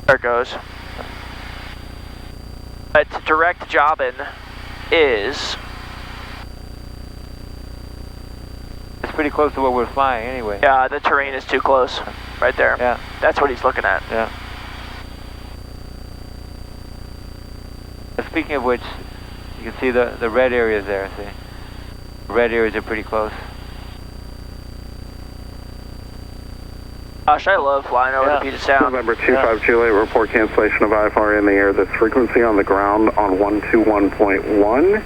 There it goes. But direct jobbing is... It's pretty close to what we're flying anyway. Yeah, the terrain is too close. Right there. Yeah. That's what he's looking at. Yeah. Speaking of which, you can see the red areas there, see? The red areas are pretty close. Gosh, I love flying over the Puget Sound. November 25 Juliet, report cancellation of IFR in the air. This frequency on the ground on 121.1.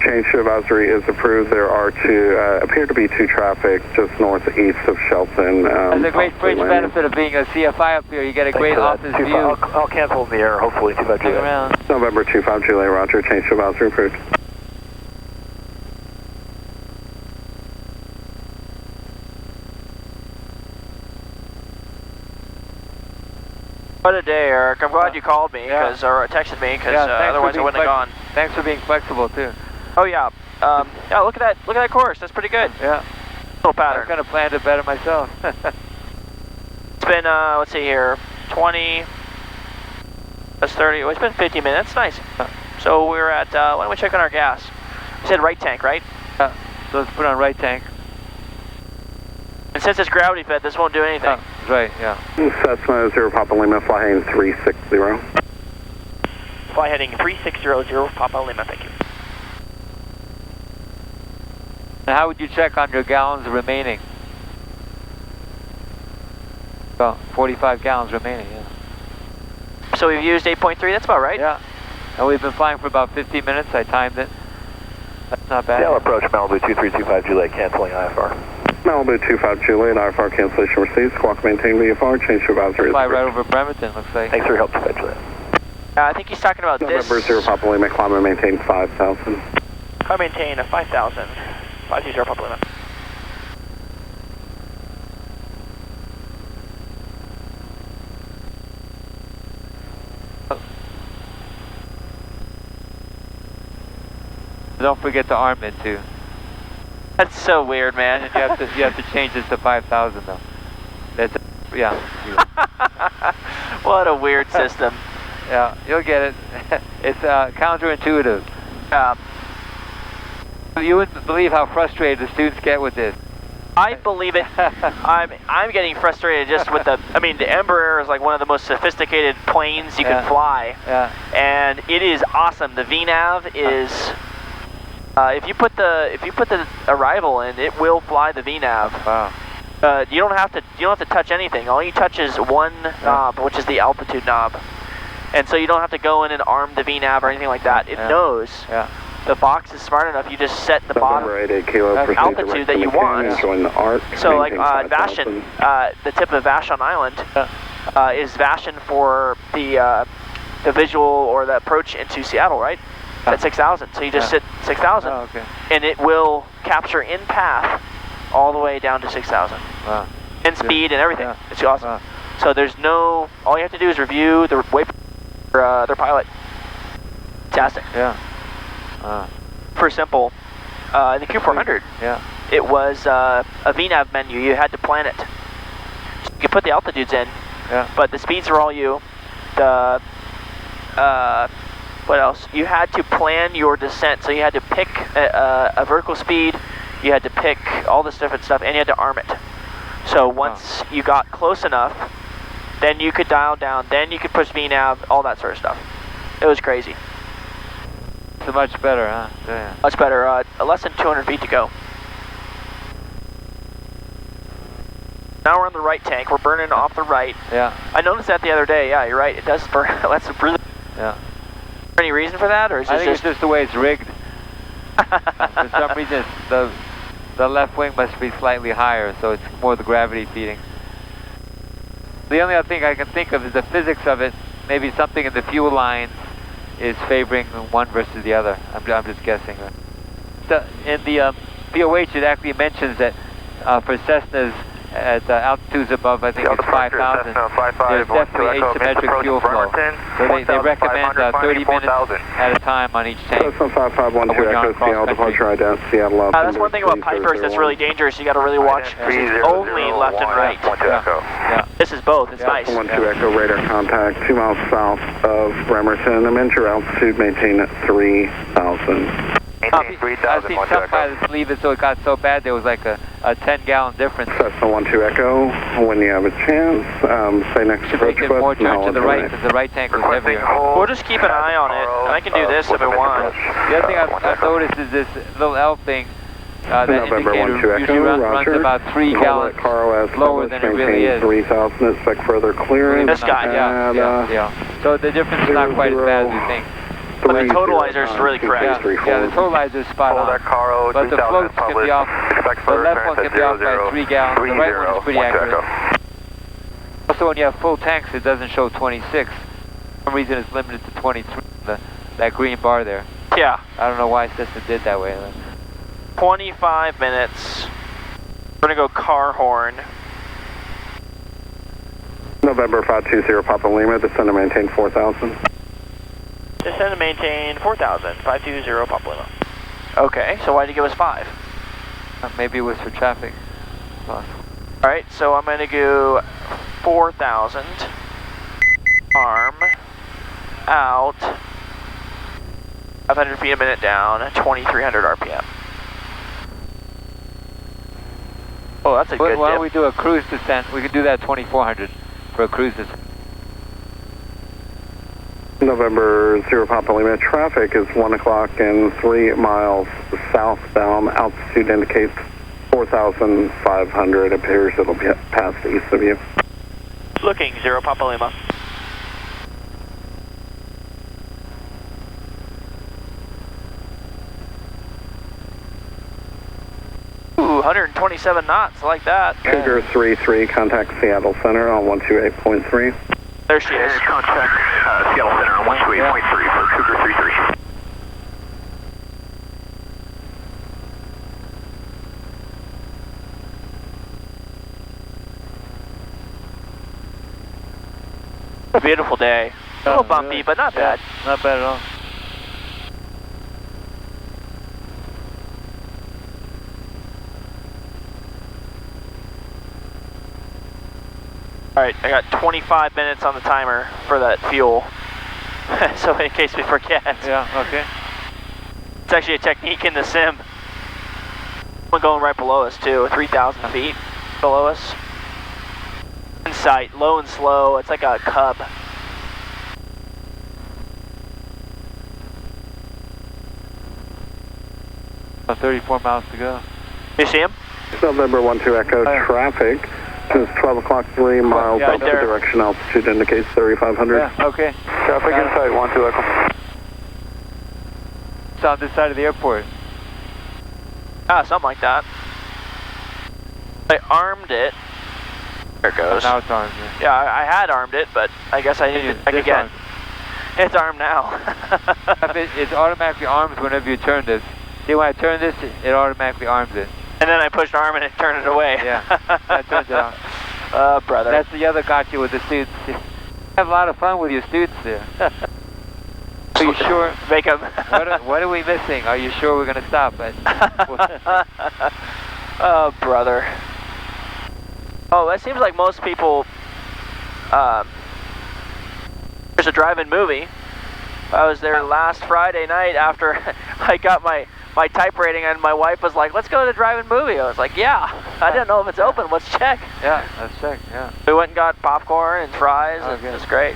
Change to advisory is approved. There are appear to be two traffic just northeast of Shelton. That's a great fringe benefit of being a CFI up here. You get a great office view. I'll cancel in the air, hopefully, 25 Juliet. Around. November 25 Juliet, roger. Change to advisory approved. What a day, Eric. I'm glad you called me, or texted me, because otherwise I wouldn't have gone. Thanks for being flexible, too. Oh, yeah. Yeah, look at that course. That's pretty good. Yeah. Little pattern. I kind of planned it better myself. It's been, let's see here, 20, that's 30, well, it's been 50 minutes. Nice. So we're at, why don't we check on our gas? You said right tank, right? Yeah. So let's put on right tank. And since it's gravity fed, this won't do anything. That's right, yeah. Cessna 0 Papa Lima, fly heading 360. Fly heading 3600 Papa Lima, thank you. And how would you check on your gallons remaining? Well, 45 gallons remaining, yeah. So we've used 8.3, that's about right? Yeah. And we've been flying for about 15 minutes, I timed it. That's not bad. Sail approach Malibu 2325 Juliet, canceling IFR. Malibu 25 Juliet, IFR cancellation received. Squawk maintain VFR, change to advisory. Fly right over Bremerton, looks like. Thanks for your help, 25 Juliet. I think he's talking about November this. 0 Papa Lima, climb and maintain 5,000. I maintain a 5,000. 50 Papa Lima. Don't forget to arm it too. That's so weird, man. You have to change this to 5,000 though. That's yeah. What a weird system. Yeah, you'll get it. It's counterintuitive. You wouldn't believe how frustrated the students get with this. I believe it. I'm getting frustrated just with the Ember Air is like one of the most sophisticated planes you can fly. Yeah. And it is awesome. The VNAV is if you put the arrival in, it will fly the VNAV. Wow. You don't have to touch anything. All you touch is one knob, which is the altitude knob. And so you don't have to go in and arm the VNAV or anything like that. It knows. Yeah. The box is smart enough. You just set the bottom altitude that you want. So like Vashon, the tip of Vashon Island is Vashon for the visual or the approach into Seattle, right? At 6,000. So you just sit 6,000, and it will capture in path all the way down to 6,000. Wow. And speed and everything. It's awesome. Wow. So there's no. All you have to do is review the waypoint for their pilot. Fantastic. Yeah. For simple, in the Q400, it was a VNAV menu. You had to plan it. So you could put the altitudes in, but the speeds are all you. The what else? You had to plan your descent. So you had to pick a vertical speed. You had to pick all this different stuff, and you had to arm it. So once you got close enough, then you could dial down. Then you could push VNAV, all that sort of stuff. It was crazy. So much better, huh? Yeah. Much better. Less than 200 feet to go. Now we're on the right tank. We're burning off the right. Yeah. I noticed that the other day. Yeah, you're right. It does burn. That's really. Yeah. Is there any reason for that, or is it I think it's just the way it's rigged. For some reason, the left wing must be slightly higher, so it's more the gravity feeding. The only other thing I can think of is the physics of it. Maybe something in the fuel lines is favoring one versus the other. I'm just guessing. In the POH, it actually mentions that for Cessnas at altitudes above, I think it's 5,000, there's definitely asymmetric fuel flow. So they recommend 30 minutes at a time on each tank. Cessna 5512 Echo Seattle, departure ident Seattle. That's one thing about Pipers that's really dangerous. You got to really watch. Only left and right. Yeah. This is both. It's nice. 1-2 Echo radar contact 2 miles south of Bremerton. Amend your altitude. Maintain at 3,000. Maintain 3,000. I've seen some pilots leave it so it got so bad there was like a 10-gallon difference. Cessna 1-2 Echo. When you have a chance, stay next to Should make it more turn to the right because the right tank was heavier. We'll just keep an eye on it, and I can do this if I want. The other thing I've noticed is this little L thing. That November indicator 1-2 usually Echo, runs about 3 gallons lower than it really is. 3,000. Expect further clearance. This guy, yeah. So the difference is not quite as bad as you think. But the totalizer is really correct. Yeah, the totalizer is spot on. But the floats can be off. The left one can be off by 3 gallons. The right one is pretty accurate. Also, when you have full tanks, it doesn't show 26. For some reason, it's limited to 23. That green bar there. Yeah. I don't know why Cessna did that way. 25 minutes. We're gonna go car horn. November 520 Papa Lima. Descend and maintain 4,000. Descend and maintain 4,000. 520 Papa Lima. Okay, so why'd you give us 5? Maybe it was for traffic. Alright, so I'm gonna go 4,000. Arm. Out. 500 feet a minute down. 2,300 RPM. Oh, that's a good Why dip. don't we do a cruise descent? We could do that 2,400 for a cruise descent. November 0 Papa Lima. Traffic is 1 o'clock and 3 miles southbound. Altitude indicates 4,500. Appears it'll be past east of you. Looking 0 Papa Lima. Ooh, 127 knots, I like that. Cougar 33, contact Seattle Center on 128.3. There she is. Contact Seattle Center on 128.3 for Cougar 33. A beautiful day. A little bumpy, but not bad. Not bad at all. Alright, I got 25 minutes on the timer for that fuel. So in case we forget. Yeah, okay. It's actually a technique in the sim. One going right below us too, 3,000 feet below us. In sight, low and slow, it's like a cub. About 34 miles to go. You see him? November 12 Echo. Traffic is 12 o'clock, 3 miles right up the there. direction. Altitude indicates 3,500. Yeah, okay. Traffic inside 12 Echo. It's on this side of the airport. Ah, something like that. I armed it. There it goes. Now it's armed. Yeah, I had armed it, but I guess I needed it again. It's armed now. It automatically arms whenever you turn this. See, when I turn this, it automatically arms it. And then I pushed arm and it turned it away. Yeah, that turns it on. Brother. That's the other gotcha with the students. You have a lot of fun with your students there. Are you sure? Make them. What are we missing? Are you sure we're going to stop? Oh, brother. Oh, it seems like most people, there's a drive-in movie. I was there last Friday night after I got my type rating, and my wife was like, let's go to the drive-in movie. I was like, yeah, I didn't know if it's open, let's check. Yeah, let's check, yeah. We went and got popcorn and fries, and it was great.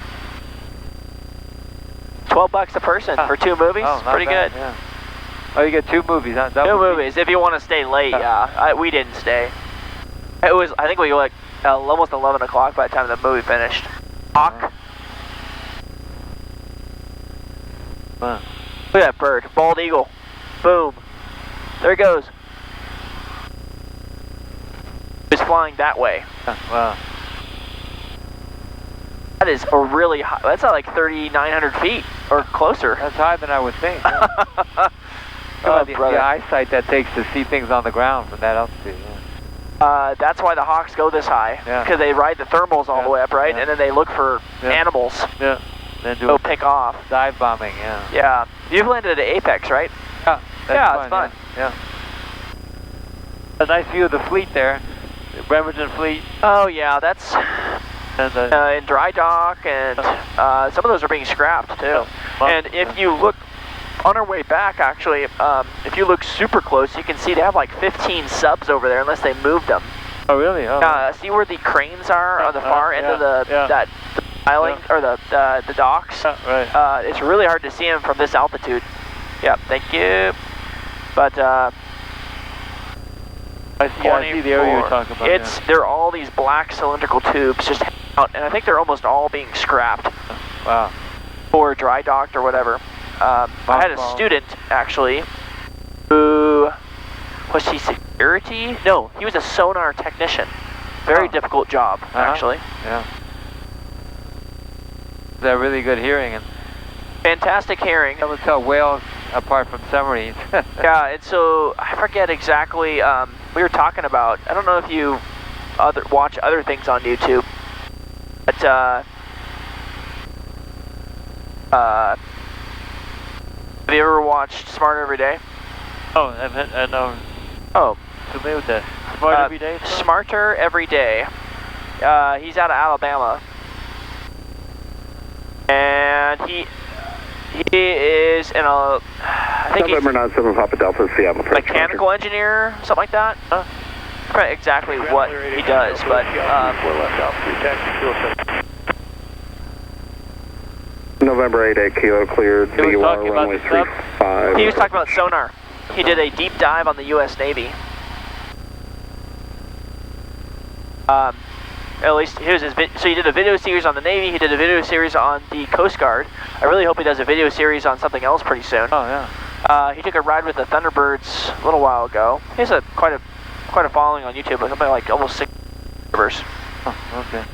$12 a person for 2 movies, pretty bad, good. Yeah. Oh, you get 2 movies, huh? 2 movies, if you want to stay late, yeah. We didn't stay. It was, I think we were like almost 11 o'clock by the time the movie finished. Hawk. Huh. Look at that bird, bald eagle. Boom. There he goes. He's flying that way. Wow. That is a really high, that's at like 3,900 feet or closer. That's higher than I would think. Yeah. The eyesight that takes to see things on the ground from that altitude. Yeah. That's why the Hawks go this high, because they ride the thermals all the way up, right? And then they look for animals. Yeah. Then go pick off. Dive bombing, yeah. Yeah. You've landed at Apex, right? Yeah. It's fun. Yeah. A nice view of the fleet there, the Bremerton fleet. Oh yeah, that's in dry dock, and some of those are being scrapped too. And if you look on our way back, actually, if you look super close, you can see they have like 15 subs over there, unless they moved them. Oh really? Oh. See where the cranes are on the far end of the island or the docks? Right. It's really hard to see them from this altitude. Yep, thank you. But I see the area you're talking about. They're all these black cylindrical tubes just out, and I think they're almost all being scrapped. Wow. Or dry docked or whatever. I had a student actually who was he security? No, he was a sonar technician. Very difficult job, actually. Yeah. They're really good hearing and fantastic hearing. Able to tell whales apart from submarines. Yeah, and so I forget exactly. We were talking about. I don't know if you watch other things on YouTube, but have you ever watched Smart Every Day? Oh, I know. Oh, familiar with that. Smart Every Day? Smarter Every Day. He's out of Alabama, and he is in a, I think November 97 Papa Delta, Seattle. Mechanical engineer, something like that. I forget exactly what he does, but November 8 Kilo cleared. He was talking about the subs? He was talking about sonar. He did a deep dive on the U.S. Navy. At least here's his so he did a video series on the Navy, he did a video series on the Coast Guard. I really hope he does a video series on something else pretty soon. Oh yeah. He took a ride with the Thunderbirds a little while ago. He has quite a following on YouTube, something like almost 6 subscribers. Oh, okay.